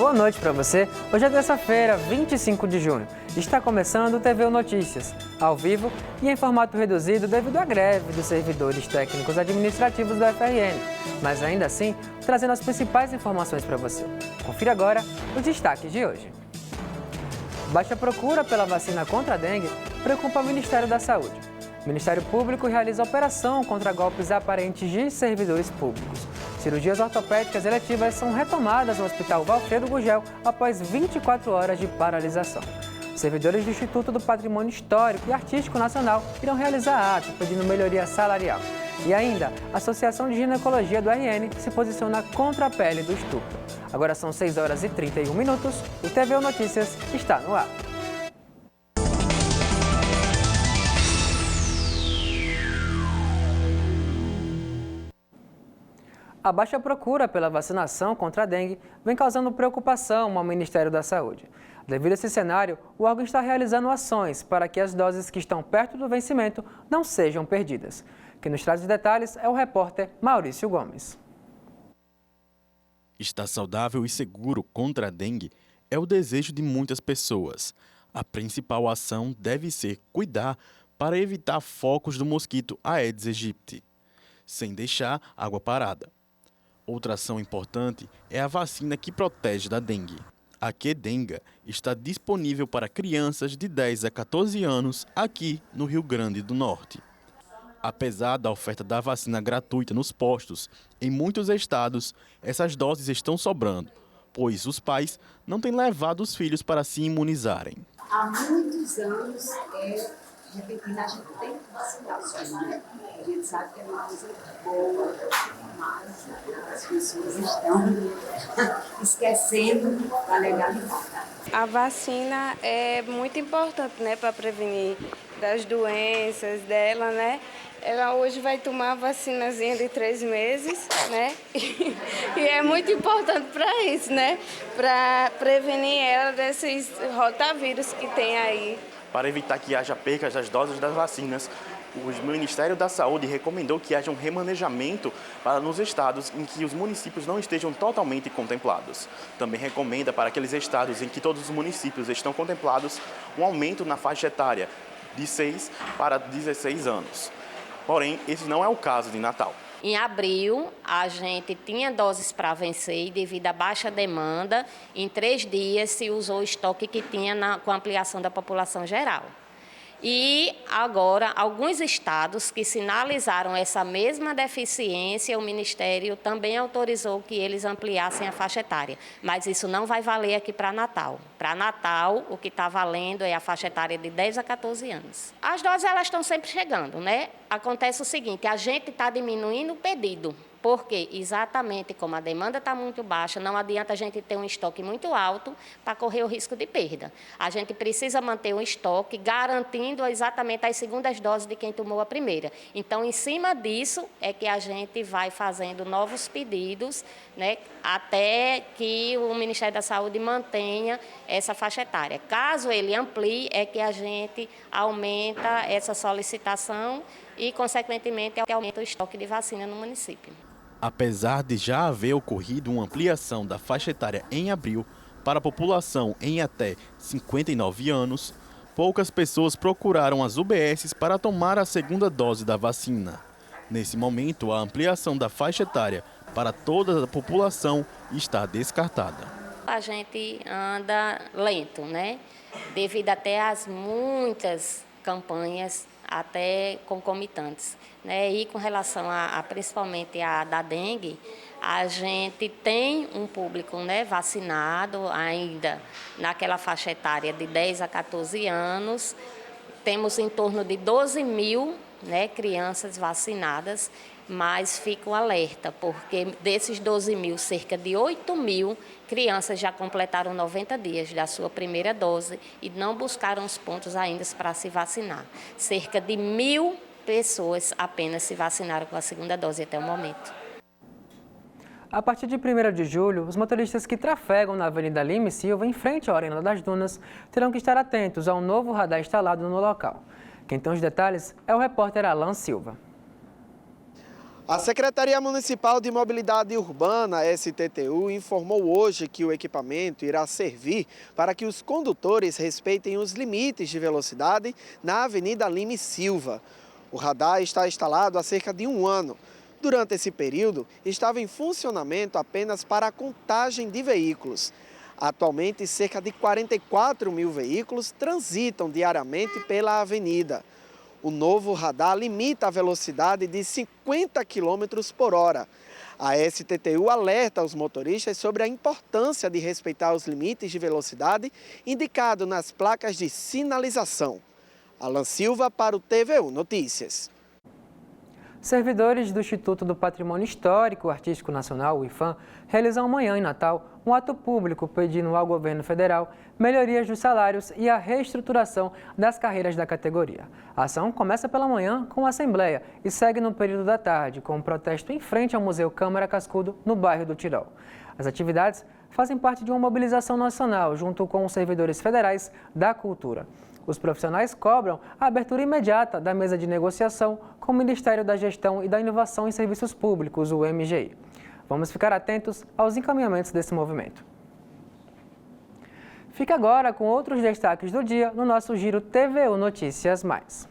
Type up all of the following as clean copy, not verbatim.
Boa noite para você. Hoje é terça-feira, 25 de junho. Está começando o TVU Notícias, ao vivo e em formato reduzido devido à greve dos servidores técnicos administrativos do FRN. Mas ainda assim, trazendo as principais informações para você. Confira agora os destaques de hoje. Baixa procura pela vacina contra a dengue preocupa o Ministério da Saúde. O Ministério Público realiza operação contra golpes aparentes de servidores públicos. Cirurgias ortopédicas eletivas são retomadas no Hospital Valfredo Gugel após 24 horas de paralisação. Servidores do Instituto do Patrimônio Histórico e Artístico Nacional irão realizar ato pedindo melhoria salarial. E ainda, a Associação de Ginecologia do RN se posiciona contra a pele do estupro. Agora são 6 horas e 31 minutos. O TVU Notícias está no ar. A baixa procura pela vacinação contra a dengue vem causando preocupação ao Ministério da Saúde. Devido a esse cenário, o órgão está realizando ações para que as doses que estão perto do vencimento não sejam perdidas. Quem nos traz os detalhes é o repórter Maurício Gomes. Estar saudável e seguro contra a dengue é o desejo de muitas pessoas. A principal ação deve ser cuidar para evitar focos do mosquito Aedes aegypti, sem deixar água parada. Outra ação importante é a vacina que protege da dengue. A Qdenga está disponível para crianças de 10 a 14 anos aqui no Rio Grande do Norte. Apesar da oferta da vacina gratuita nos postos, em muitos estados, essas doses estão sobrando, pois os pais não têm levado os filhos para se imunizarem. Há muitos anos, de repente, a gente tem que vacinar os filhos, né? A gente sabe que é uma coisa boa, mas as pessoas estão esquecendo da legalidade. A vacina é muito importante, né, para prevenir das doenças dela, né? Ela hoje vai tomar a vacinazinha de 3 meses, né? E é muito importante para isso, né? Para prevenir ela desses rotavírus que tem aí. Para evitar que haja percas das doses das vacinas, o Ministério da Saúde recomendou que haja um remanejamento nos estados em que os municípios não estejam totalmente contemplados. Também recomenda para aqueles estados em que todos os municípios estão contemplados um aumento na faixa etária de 6 para 16 anos. Porém, esse não é o caso de Natal. Em abril, a gente tinha doses para vencer e devido à baixa demanda, em 3 dias se usou o estoque que tinha com a ampliação da população geral. E agora, alguns estados que sinalizaram essa mesma deficiência, o Ministério também autorizou que eles ampliassem a faixa etária. Mas isso não vai valer aqui para Natal. Para Natal, o que está valendo é a faixa etária de 10 a 14 anos. As doses elas estão sempre chegando, né? Acontece o seguinte, a gente está diminuindo o pedido. Porque exatamente como a demanda está muito baixa, não adianta a gente ter um estoque muito alto para correr o risco de perda. A gente precisa manter um estoque garantindo exatamente as segundas doses de quem tomou a primeira. Então, em cima disso é que a gente vai fazendo novos pedidos, né, até que o Ministério da Saúde mantenha essa faixa etária. Caso ele amplie, é que a gente aumenta essa solicitação e, consequentemente, aumenta o estoque de vacina no município. Apesar de já haver ocorrido uma ampliação da faixa etária em abril para a população em até 59 anos, poucas pessoas procuraram as UBSs para tomar a segunda dose da vacina. Nesse momento, a ampliação da faixa etária para toda a população está descartada. A gente anda lento, né? Devido até às muitas campanhas até concomitantes, né? E com relação principalmente a da dengue, a gente tem um público, né, vacinado ainda naquela faixa etária de 10 a 14 anos. Temos em torno de 12 mil, né, crianças vacinadas, mas fico alerta, porque desses 12 mil, cerca de 8 mil crianças já completaram 90 dias da sua primeira dose e não buscaram os pontos ainda para se vacinar. Cerca de 1.000 pessoas apenas se vacinaram com a segunda dose até o momento. A partir de 1º de julho, os motoristas que trafegam na Avenida Lima e Silva, em frente à Arena das Dunas, terão que estar atentos ao novo radar instalado no local. Quem tem os detalhes é o repórter Alan Silva. A Secretaria Municipal de Mobilidade Urbana, STTU, informou hoje que o equipamento irá servir para que os condutores respeitem os limites de velocidade na Avenida Lime Silva. O radar está instalado há cerca de 1 ano. Durante esse período, estava em funcionamento apenas para a contagem de veículos. Atualmente, cerca de 44 mil veículos transitam diariamente pela avenida. O novo radar limita a velocidade de 50 km por hora. A STTU alerta os motoristas sobre a importância de respeitar os limites de velocidade indicados nas placas de sinalização. Alan Silva para o TVU Notícias. Servidores do Instituto do Patrimônio Histórico e Artístico Nacional, o IPHAN, realizam amanhã em Natal um ato público pedindo ao governo federal melhorias dos salários e a reestruturação das carreiras da categoria. A ação começa pela manhã com a assembleia e segue no período da tarde com um protesto em frente ao Museu Câmara Cascudo, no bairro do Tirol. As atividades fazem parte de uma mobilização nacional junto com os servidores federais da cultura. Os profissionais cobram a abertura imediata da mesa de negociação com o Ministério da Gestão e da Inovação em Serviços Públicos, o MGI. Vamos ficar atentos aos encaminhamentos desse movimento. Fica agora com outros destaques do dia no nosso Giro TVU Notícias Mais.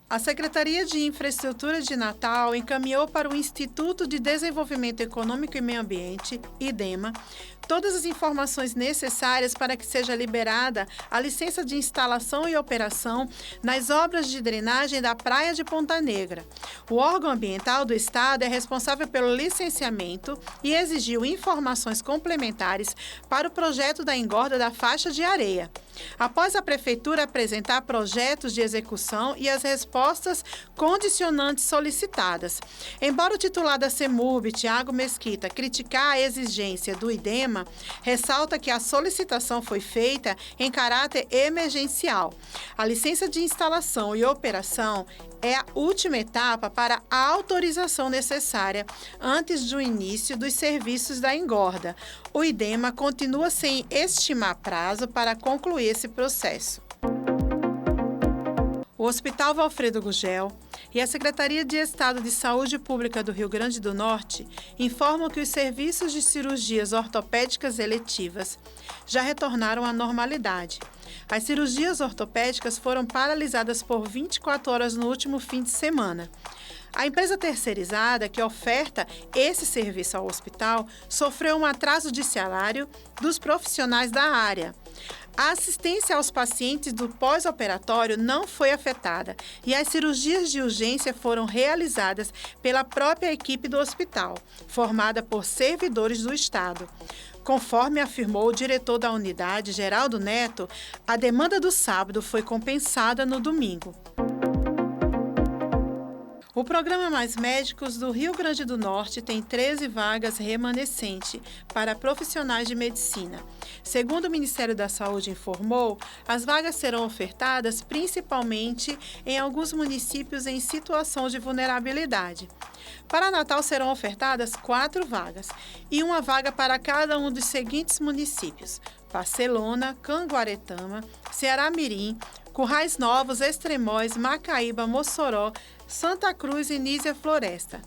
A Secretaria de Infraestrutura de Natal encaminhou para o Instituto de Desenvolvimento Econômico e Meio Ambiente, IDEMA, todas as informações necessárias para que seja liberada a licença de instalação e operação nas obras de drenagem da Praia de Ponta Negra. O órgão ambiental do Estado é responsável pelo licenciamento e exigiu informações complementares para o projeto da engorda da faixa de areia. Após a Prefeitura apresentar projetos de execução e as respostas condicionantes solicitadas. Embora o titular da CEMURB, Tiago Mesquita, criticar a exigência do IDEMA, ressalta que a solicitação foi feita em caráter emergencial. A licença de instalação e operação é a última etapa para a autorização necessária antes do início dos serviços da engorda. O IDEMA continua sem estimar prazo para concluir esse processo. O Hospital Valfredo Gugel e a Secretaria de Estado de Saúde Pública do Rio Grande do Norte informam que os serviços de cirurgias ortopédicas eletivas já retornaram à normalidade. As cirurgias ortopédicas foram paralisadas por 24 horas no último fim de semana. A empresa terceirizada que oferta esse serviço ao hospital sofreu um atraso de salário dos profissionais da área. A assistência aos pacientes do pós-operatório não foi afetada e as cirurgias de urgência foram realizadas pela própria equipe do hospital, formada por servidores do Estado. Conforme afirmou o diretor da unidade, Geraldo Neto, a demanda do sábado foi compensada no domingo. O programa Mais Médicos do Rio Grande do Norte tem 13 vagas remanescentes para profissionais de medicina. Segundo o Ministério da Saúde informou, as vagas serão ofertadas principalmente em alguns municípios em situação de vulnerabilidade. Para Natal serão ofertadas 4 vagas e uma vaga para cada um dos seguintes municípios: Barcelona, Canguaretama, Ceará-Mirim, Currais Novos, Extremóis, Macaíba, Mossoró, Santa Cruz e Nísia Floresta.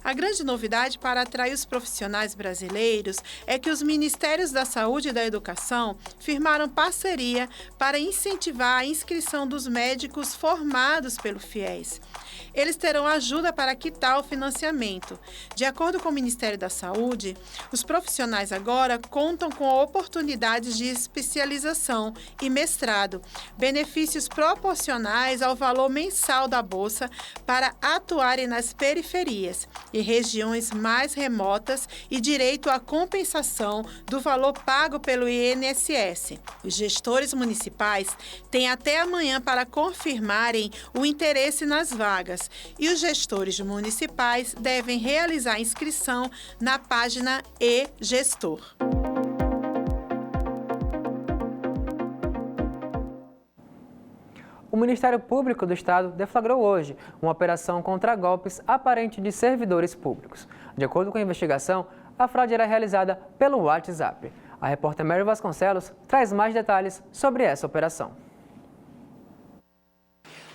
A grande novidade para atrair os profissionais brasileiros é que os Ministérios da Saúde e da Educação firmaram parceria para incentivar a inscrição dos médicos formados pelo FIES. Eles terão ajuda para quitar o financiamento. De acordo com o Ministério da Saúde, os profissionais agora contam com oportunidades de especialização e mestrado, benefícios proporcionais ao valor mensal da bolsa para atuarem nas periferias e regiões mais remotas e direito à compensação do valor pago pelo INSS. Os gestores municipais têm até amanhã para confirmarem o interesse nas vagas e os gestores municipais devem realizar a inscrição na página e-gestor. O Ministério Público do Estado deflagrou hoje uma operação contra golpes aparentes de servidores públicos. De acordo com a investigação, a fraude era realizada pelo WhatsApp. A repórter Mary Vasconcelos traz mais detalhes sobre essa operação.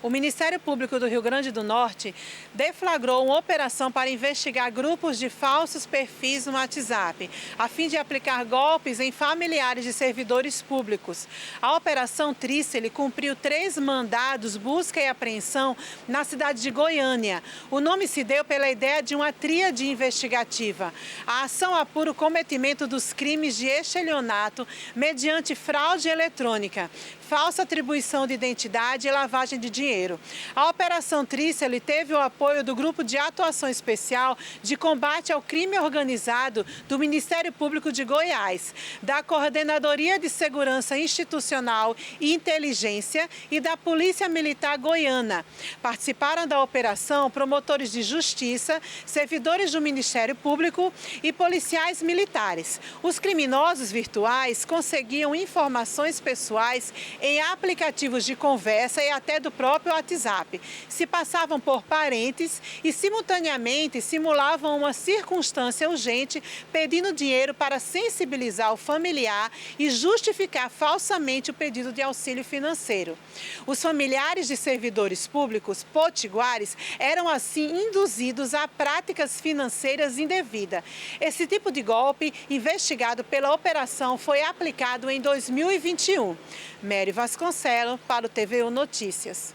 O Ministério Público do Rio Grande do Norte deflagrou uma operação para investigar grupos de falsos perfis no WhatsApp, a fim de aplicar golpes em familiares de servidores públicos. A Operação Trícele cumpriu 3 mandados, busca e apreensão na cidade de Goiânia. O nome se deu pela ideia de uma tríade investigativa. A ação apura o cometimento dos crimes de estelionato mediante fraude eletrônica, falsa atribuição de identidade e lavagem de dinheiro. A Operação Trícele teve o apoio do Grupo de Atuação Especial de Combate ao Crime Organizado do Ministério Público de Goiás, da Coordenadoria de Segurança Institucional e Inteligência e da Polícia Militar Goiana. Participaram da operação promotores de justiça, servidores do Ministério Público e policiais militares. Os criminosos virtuais conseguiam informações pessoais em aplicativos de conversa e até do próprio WhatsApp. Se passavam por parentes e, simultaneamente, simulavam uma circunstância urgente, pedindo dinheiro para sensibilizar o familiar e justificar falsamente o pedido de auxílio financeiro. Os familiares de servidores públicos potiguares eram, assim, induzidos a práticas financeiras indevidas. Esse tipo de golpe, investigado pela operação, foi aplicado em 2021. Mary Vasconcelos, para o TVU Notícias.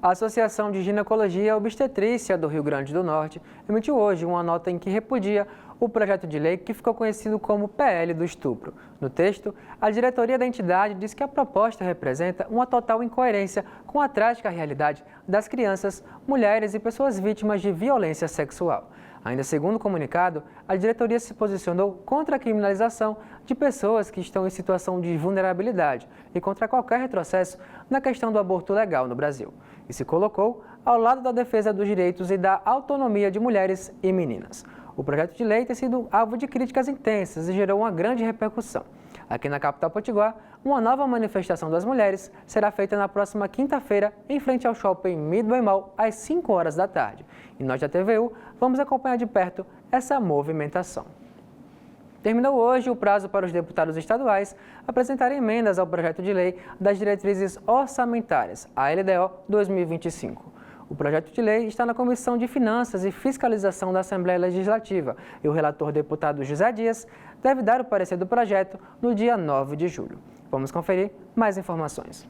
A Associação de Ginecologia e Obstetrícia do Rio Grande do Norte emitiu hoje uma nota em que repudia o projeto de lei que ficou conhecido como PL do Estupro. No texto, a diretoria da entidade diz que a proposta representa uma total incoerência com a trágica realidade das crianças, mulheres e pessoas vítimas de violência sexual. Ainda segundo o comunicado, a diretoria se posicionou contra a criminalização de pessoas que estão em situação de vulnerabilidade e contra qualquer retrocesso na questão do aborto legal no Brasil. E se colocou ao lado da defesa dos direitos e da autonomia de mulheres e meninas. O projeto de lei tem sido alvo de críticas intensas e gerou uma grande repercussão. Aqui na capital potiguar, uma nova manifestação das mulheres será feita na próxima quinta-feira em frente ao shopping Midway Mall, às 5 horas da tarde. E nós da TVU vamos acompanhar de perto essa movimentação. Terminou hoje o prazo para os deputados estaduais apresentarem emendas ao projeto de lei das diretrizes orçamentárias, a LDO 2025. O projeto de lei está na Comissão de Finanças e Fiscalização da Assembleia Legislativa e o relator deputado José Dias deve dar o parecer do projeto no dia 9 de julho. Vamos conferir mais informações.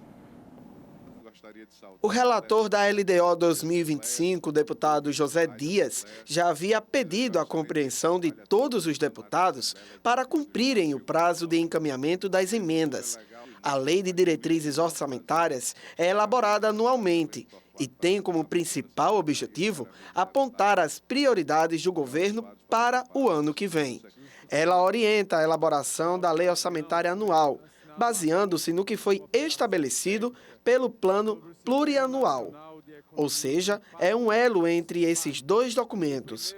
O relator da LDO 2025, o deputado José Dias, já havia pedido a compreensão de todos os deputados para cumprirem o prazo de encaminhamento das emendas. A Lei de Diretrizes Orçamentárias é elaborada anualmente e tem como principal objetivo apontar as prioridades do governo para o ano que vem. Ela orienta a elaboração da Lei Orçamentária Anual, baseando-se no que foi estabelecido pelo Plano Plurianual. Ou seja, é um elo entre esses dois documentos.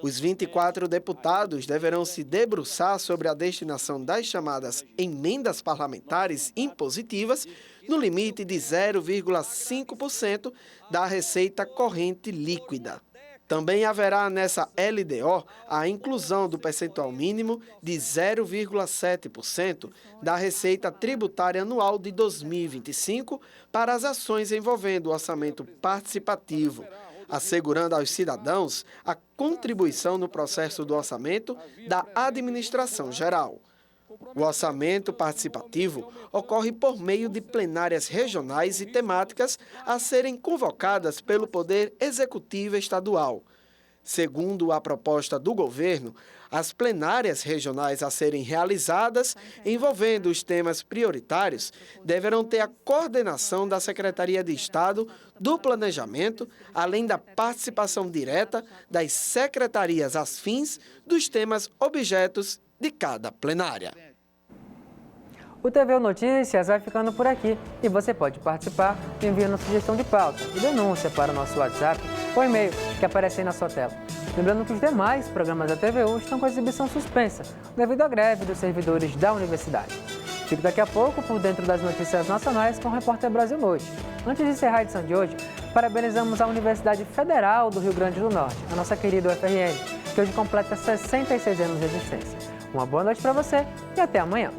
Os 24 deputados deverão se debruçar sobre a destinação das chamadas emendas parlamentares impositivas no limite de 0,5% da receita corrente líquida. Também haverá nessa LDO a inclusão do percentual mínimo de 0,7% da receita tributária anual de 2025 para as ações envolvendo o orçamento participativo, assegurando aos cidadãos a contribuição no processo do orçamento da administração geral. O orçamento participativo ocorre por meio de plenárias regionais e temáticas a serem convocadas pelo Poder Executivo Estadual. Segundo a proposta do governo, as plenárias regionais a serem realizadas, envolvendo os temas prioritários, deverão ter a coordenação da Secretaria de Estado do Planejamento, além da participação direta das secretarias afins dos temas objetos de cada plenária. O TVU Notícias vai ficando por aqui e você pode participar enviando sugestão de pauta e denúncia para o nosso WhatsApp ou e-mail que aparece aí na sua tela. Lembrando que os demais programas da TVU estão com a exibição suspensa devido à greve dos servidores da universidade. Fique daqui a pouco por dentro das notícias nacionais com o Repórter Brasil Noite. Antes de encerrar a edição de hoje, parabenizamos a Universidade Federal do Rio Grande do Norte, a nossa querida UFRN, que hoje completa 66 anos de existência. Uma boa noite para você e até amanhã.